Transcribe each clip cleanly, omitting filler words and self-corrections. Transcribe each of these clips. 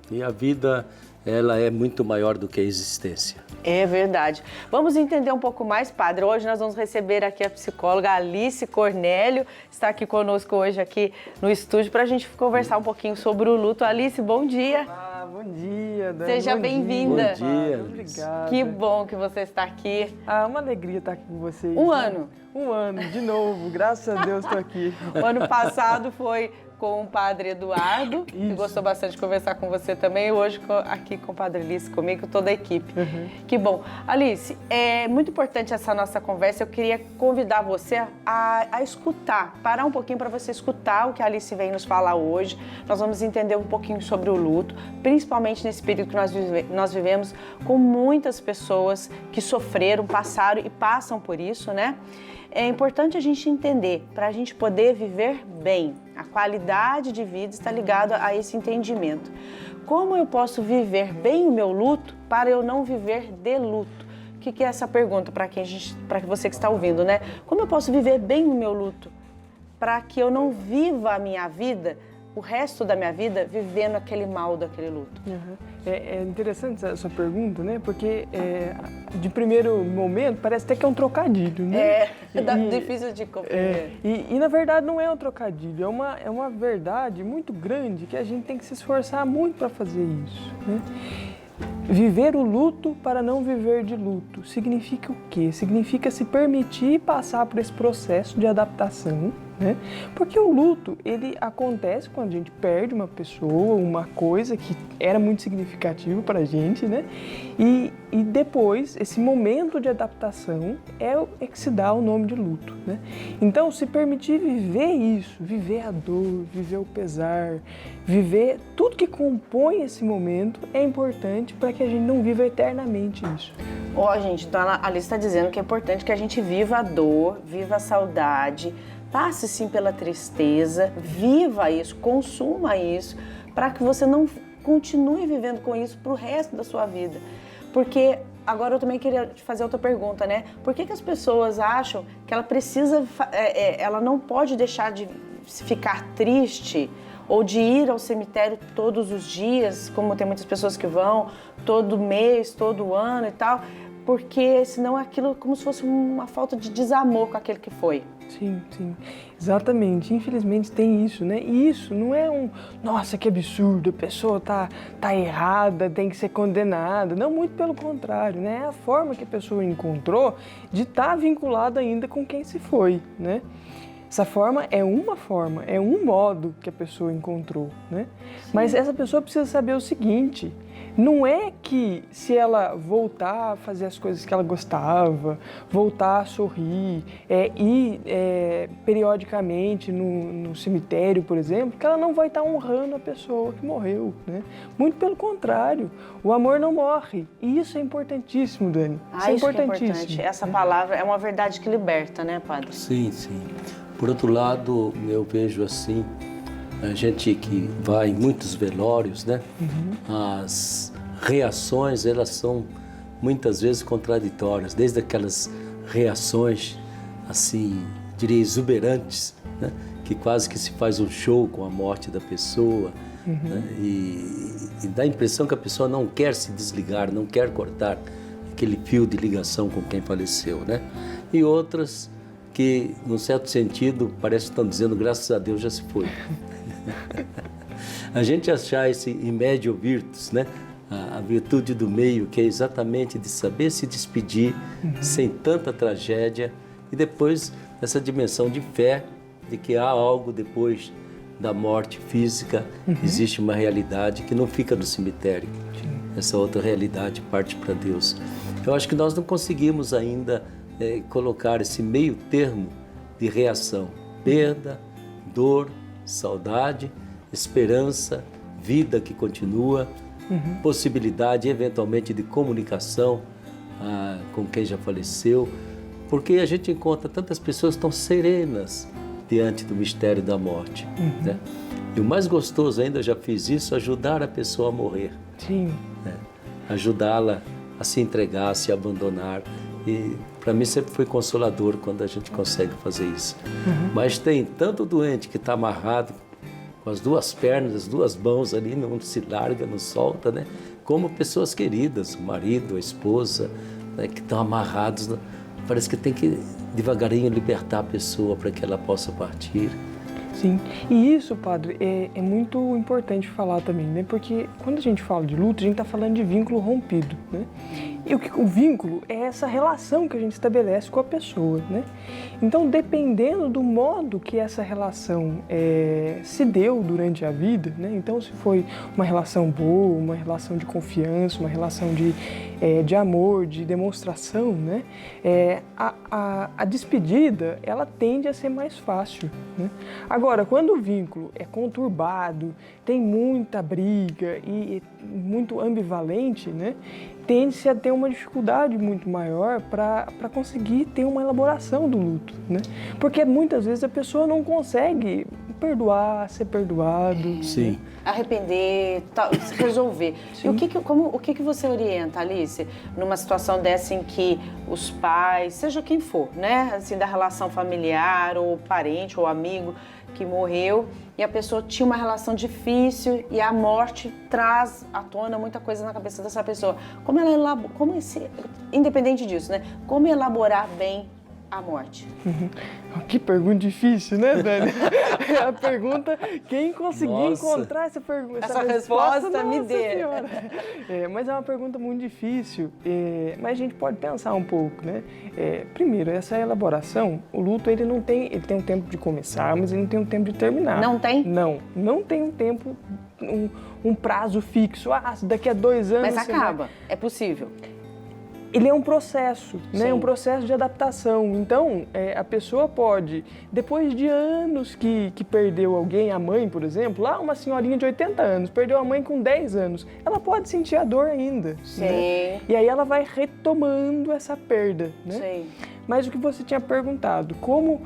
E a vida, ela é muito maior do que a existência. É verdade. Vamos entender um pouco mais, padre. Hoje nós vamos receber aqui a psicóloga Alice Cornélio, está aqui conosco hoje aqui no estúdio para a gente conversar um pouquinho sobre o luto. Alice, bom dia. Bom dia, Dani. Seja bem-vinda. Bom dia. Obrigado. Que bom que você está aqui. Uma alegria estar aqui com vocês. Um ano. Um ano, de novo. Graças a Deus estou aqui. O ano passado foi com o padre Eduardo, que gostou bastante de conversar com você também, e hoje aqui com o padre Alice, comigo, toda a equipe. Que bom. Alice, é muito importante essa nossa conversa, eu queria convidar você a escutar, parar um pouquinho para você escutar o que a Alice vem nos falar hoje. Nós vamos entender um pouquinho sobre o luto, principalmente nesse período que nós vivemos, com muitas pessoas que sofreram, passaram e passam por isso, né? É importante a gente entender, para a gente poder viver bem. A qualidade de vida está ligada a esse entendimento. Como eu posso viver bem o meu luto para eu não viver de luto? O que é essa pergunta para você que está ouvindo, né? Como eu posso viver bem o meu luto para que eu não viva a minha vida, o resto da minha vida, vivendo aquele mal daquele luto? É interessante essa pergunta, né? Porque de primeiro momento parece até que é um trocadilho, né? Difícil de compreender. E na verdade não é um trocadilho, é uma verdade muito grande que a gente tem que se esforçar muito para fazer isso, né? Viver o luto para não viver de luto significa o quê? Significa se permitir passar por esse processo de adaptação, né? Porque o luto, ele acontece quando a gente perde uma pessoa, uma coisa que era muito significativa para a gente, né? E depois, esse momento de adaptação é que se dá o nome de luto, né? Então, se permitir viver isso, viver a dor, viver o pesar, viver tudo que compõe esse momento é importante para que a gente não viva eternamente isso. Gente, então a Alice está dizendo que é importante que a gente viva a dor, viva a saudade, passe sim pela tristeza, viva isso, consuma isso, para que você não continue vivendo com isso para o resto da sua vida. Porque agora eu também queria te fazer outra pergunta, né? Por que as pessoas acham que ela precisa, ela não pode deixar de ficar triste ou de ir ao cemitério todos os dias, como tem muitas pessoas que vão, todo mês, todo ano e tal, porque senão é aquilo como se fosse uma falta de desamor com aquele que foi. Sim, exatamente. Infelizmente tem isso, né? E isso não é nossa, que absurdo, a pessoa tá errada, tem que ser condenada. Não, muito pelo contrário, né? É a forma que a pessoa encontrou de estar vinculada ainda com quem se foi, né? Essa forma, é um modo que a pessoa encontrou, né? Sim. Mas essa pessoa precisa saber o seguinte: não é que se ela voltar a fazer as coisas que ela gostava, voltar a sorrir, ir periodicamente no cemitério, por exemplo, que ela não vai estar honrando a pessoa que morreu, né? Muito pelo contrário, o amor não morre. E isso é importantíssimo, Dani. Isso é importantíssimo. Que é importante. Essa palavra é uma verdade que liberta, né, padre? Sim. Por outro lado, eu vejo assim, a gente que vai em muitos velórios, né? As reações, elas são muitas vezes contraditórias, desde aquelas reações, assim, diria exuberantes, né? Que quase que se faz um show com a morte da pessoa, né? E dá a impressão que a pessoa não quer se desligar, não quer cortar aquele fio de ligação com quem faleceu, né? E outras que, num certo sentido, parece que estão dizendo, graças a Deus já se foi. A gente achar esse imédio virtus, né? A virtude do meio, que é exatamente de saber se despedir sem tanta tragédia, e depois essa dimensão de fé de que há algo depois da morte física, existe uma realidade que não fica no cemitério. Essa outra realidade parte para Deus. Eu acho que nós não conseguimos ainda colocar esse meio termo de reação: perda, dor, saudade, esperança, vida que continua, possibilidade eventualmente de comunicação com quem já faleceu, porque a gente encontra tantas pessoas tão serenas diante do mistério da morte, né? E o mais gostoso ainda, eu já fiz isso, ajudar a pessoa a morrer. Sim. Né? Ajudá-la a se entregar, a se abandonar. E para mim sempre foi consolador quando a gente consegue fazer isso. Mas tem tanto doente que está amarrado com as duas pernas, as duas mãos ali, não se larga, não solta, né? Como pessoas queridas, o marido, a esposa, né, que estão amarrados. Parece que tem que devagarinho libertar a pessoa para que ela possa partir. Sim, e isso, padre, é muito importante falar também, né? Porque quando a gente fala de luto, a gente está falando de vínculo rompido, né? E o vínculo é essa relação que a gente estabelece com a pessoa, né? Então, dependendo do modo que essa relação se deu durante a vida, né? Então, se foi uma relação boa, uma relação de confiança, uma relação de amor, de demonstração, né? A despedida, ela tende a ser mais fácil, né? Agora, quando o vínculo é conturbado, tem muita briga e muito ambivalente, né? Tende-se a ter uma dificuldade muito maior para conseguir ter uma elaboração do luto, né? Porque muitas vezes a pessoa não consegue perdoar, ser perdoado. Sim. Né? Arrepender, resolver. Sim. E o que você orienta, Alice, numa situação dessa em que os pais, seja quem for, né? Assim, da relação familiar, ou parente, ou amigo que morreu, e a pessoa tinha uma relação difícil e a morte traz à tona muita coisa na cabeça dessa pessoa. Independente disso, né? Como elaborar bem a morte? Que pergunta difícil, né, Dani? É a pergunta, quem conseguir encontrar essa resposta me nossa dê. Senhora. Mas é uma pergunta muito difícil, mas a gente pode pensar um pouco, né? Primeiro, essa elaboração, o luto ele tem um tempo de começar, mas ele não tem um tempo de terminar. Não tem? Não tem um tempo, um prazo fixo. Daqui a 2 anos... Mas acaba, é possível. Ele é um processo, né? Sim. Um processo de adaptação. Então, a pessoa pode, depois de anos que perdeu alguém, a mãe, por exemplo, lá uma senhorinha de 80 anos, perdeu a mãe com 10 anos, ela pode sentir a dor ainda. Sim. Né? E aí ela vai retomando essa perda, né? Sim. Mas o que você tinha perguntado, como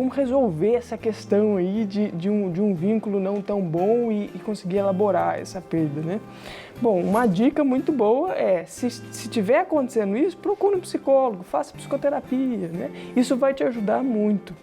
resolver essa questão aí de um vínculo não tão bom e conseguir elaborar essa perda, né? Bom, uma dica muito boa é, se tiver acontecendo isso, procure um psicólogo, faça psicoterapia, né? Isso vai te ajudar muito.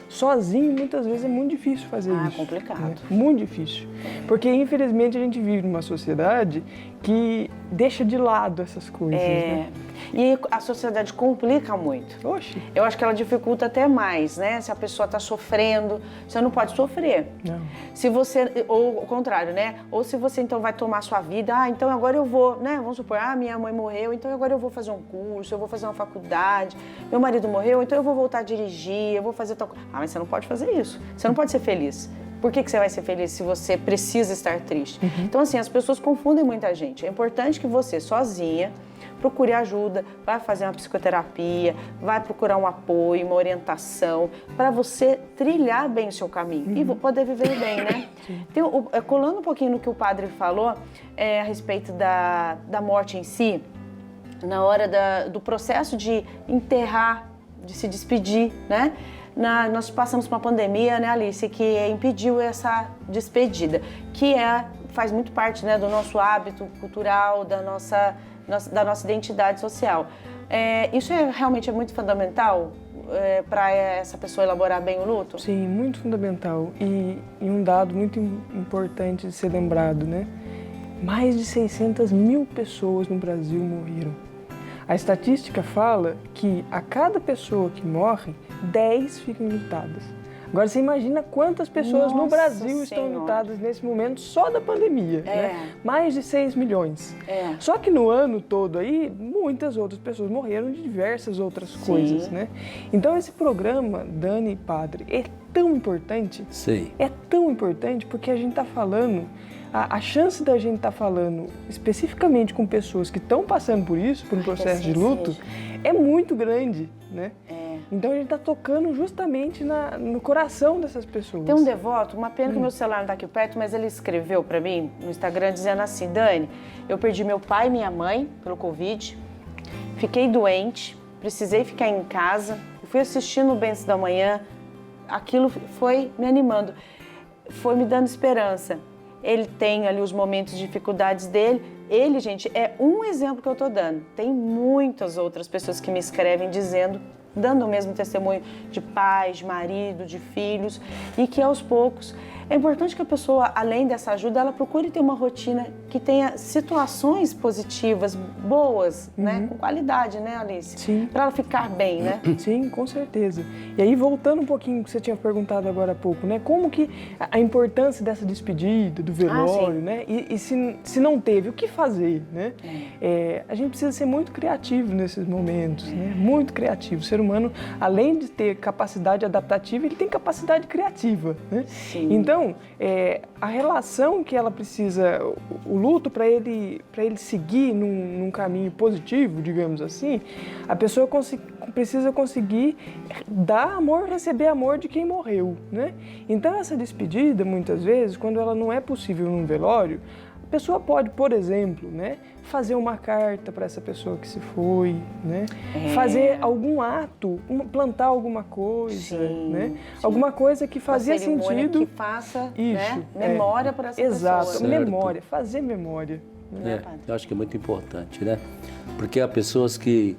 Sozinho, muitas vezes, é muito difícil fazer isso. É complicado. Né? Muito difícil. Porque, infelizmente, a gente vive numa sociedade que deixa de lado essas coisas, né? E a sociedade complica muito. Oxe. Eu acho que ela dificulta até mais, né? Se a pessoa está sofrendo, você não pode sofrer. Não. Se você, ou o contrário, né? Ou se você então vai tomar sua vida, então agora eu vou, né? Vamos supor, minha mãe morreu, então agora eu vou fazer um curso, eu vou fazer uma faculdade, meu marido morreu, então eu vou voltar a dirigir, eu vou fazer tal coisa. Mas você não pode fazer isso. Você não pode ser feliz. Por que você vai ser feliz se você precisa estar triste? Então, assim, as pessoas confundem muita gente. É importante que você, sozinha, procure ajuda, vai fazer uma psicoterapia, vai procurar um apoio, uma orientação, para você trilhar bem o seu caminho e poder viver bem, né? Colando um pouquinho no que o padre falou a respeito da morte em si, na hora do processo de enterrar, de se despedir, né? Nós passamos por uma pandemia, né, Alice, que impediu essa despedida, que faz muito parte, né, do nosso hábito cultural, da nossa identidade social. Isso realmente é muito fundamental para essa pessoa elaborar bem o luto? Sim, muito fundamental. E um dado muito importante de ser lembrado, né? Mais de 600 mil pessoas no Brasil morreram. A estatística fala que a cada pessoa que morre, 10 ficam enlutadas. Agora, você imagina quantas pessoas no Brasil estão enlutadas nesse momento só da pandemia, né? Mais de 6 milhões. Só que no ano todo aí, muitas outras pessoas morreram de diversas outras coisas, né? Então, esse programa, Dani e Padre, é tão importante. Sim. É tão importante porque a gente está falando, a chance da gente estar falando especificamente com pessoas que estão passando por isso, por um processo de luto, é muito grande, né? Então a gente está tocando justamente no coração dessas pessoas. Tem um devoto, uma pena que o meu celular não está aqui perto, mas ele escreveu para mim no Instagram dizendo assim: Dani, eu perdi meu pai e minha mãe pelo Covid, fiquei doente, precisei ficar em casa, fui assistindo o Benção da Manhã, aquilo foi me animando, foi me dando esperança. Ele tem ali os momentos de dificuldades dele. Ele, gente, é um exemplo que eu estou dando. Tem muitas outras pessoas que me escrevem dando o mesmo testemunho de pais, de marido, de filhos, e que aos poucos é importante que a pessoa, além dessa ajuda, ela procure ter uma rotina que tenha situações positivas, boas, né? Com qualidade, né, Alice? Sim. Para ela ficar bem, né? Sim, com certeza. E aí, voltando um pouquinho que você tinha perguntado agora há pouco, né? Como que a importância dessa despedida, do velório, né? E se não teve, o que fazer, né? A gente precisa ser muito criativo nesses momentos, né? Muito criativo. O ser humano, além de ter capacidade adaptativa, ele tem capacidade criativa, né? Sim. Então, a relação que ela precisa, o luto para ele seguir num caminho positivo, digamos assim, a pessoa precisa conseguir dar amor, receber amor de quem morreu, né? Então, essa despedida, muitas vezes, quando ela não é possível num velório, a pessoa pode, por exemplo, né, fazer uma carta para essa pessoa que se foi, né? Fazer algum ato, plantar alguma coisa, né? Alguma coisa que fazia sentido. Que faça, isso, né? Memória para essa exato, pessoa. Certo. memória, fazer memória. Eu acho que é muito importante, né? Porque há pessoas que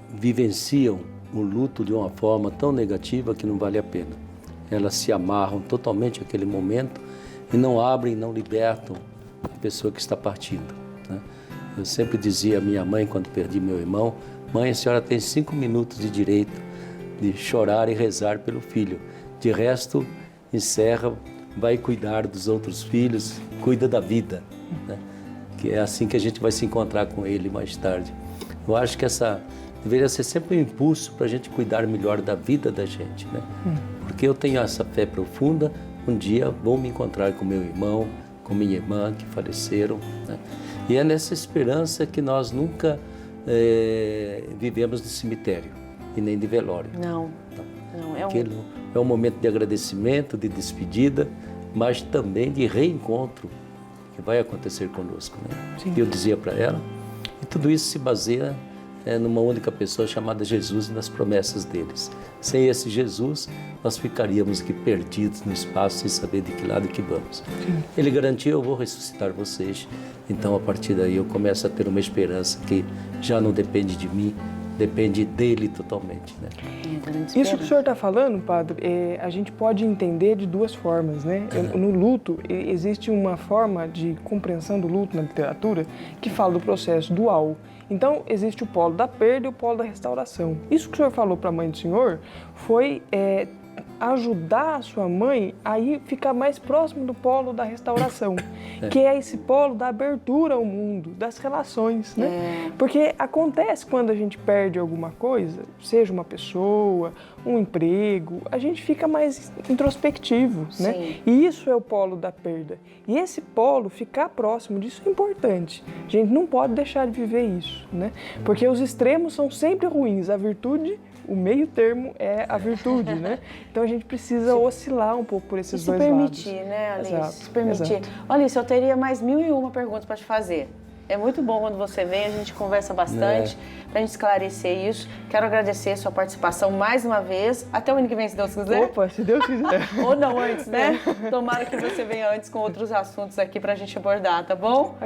vivenciam o luto de uma forma tão negativa que não vale a pena. Elas se amarram totalmente àquele momento e não abrem, não libertam a pessoa que está partindo, né? Eu sempre dizia à minha mãe, quando perdi meu irmão: mãe, a senhora tem 5 minutos de direito de chorar e rezar pelo filho. De resto, encerra, vai cuidar dos outros filhos, cuida da vida, né? Que é assim que a gente vai se encontrar com ele mais tarde. Eu acho que essa deveria ser sempre um impulso para a gente cuidar melhor da vida da gente, né? Porque eu tenho essa fé profunda, um dia vou me encontrar com meu irmão, com minha irmã que faleceram, né? E é nessa esperança que nós nunca vivemos de cemitério e nem de velório. Não. Aquilo é um momento de agradecimento, de despedida, mas também de reencontro que vai acontecer conosco, né? E eu dizia para ela, e tudo isso se baseia numa única pessoa chamada Jesus e nas promessas deles. Sem esse Jesus, nós ficaríamos aqui perdidos no espaço sem saber de que lado que vamos. Ele garantiu: eu vou ressuscitar vocês. Então, a partir daí, eu começo a ter uma esperança que já não depende de mim, depende dele totalmente, né? Isso que o senhor está falando, padre, a gente pode entender de duas formas, né? No luto, existe uma forma de compreensão do luto na literatura que fala do processo dual. Então, existe o polo da perda e o polo da restauração. Isso que o senhor falou para a mãe do senhor foi ajudar a sua mãe a ficar mais próximo do polo da restauração, que é esse polo da abertura ao mundo, das relações, né? Porque acontece quando a gente perde alguma coisa, seja uma pessoa, um emprego, a gente fica mais introspectivo, né? E isso é o polo da perda. E esse polo, ficar próximo disso é importante. A gente não pode deixar de viver isso, né? Porque os extremos são sempre ruins. A virtude, o meio termo é a virtude, né? Então a gente precisa oscilar um pouco por esses dois lados. Se permitir, né, Alice? Exato, Se permitir. exato. Alice, eu teria mais 1001 perguntas para te fazer. É muito bom quando você vem, a gente conversa bastante para a gente esclarecer isso. Quero agradecer a sua participação mais uma vez. Até o ano que vem, se Deus quiser. Opa, se Deus quiser. Ou não antes, né? Tomara que você venha antes com outros assuntos aqui para a gente abordar, tá bom?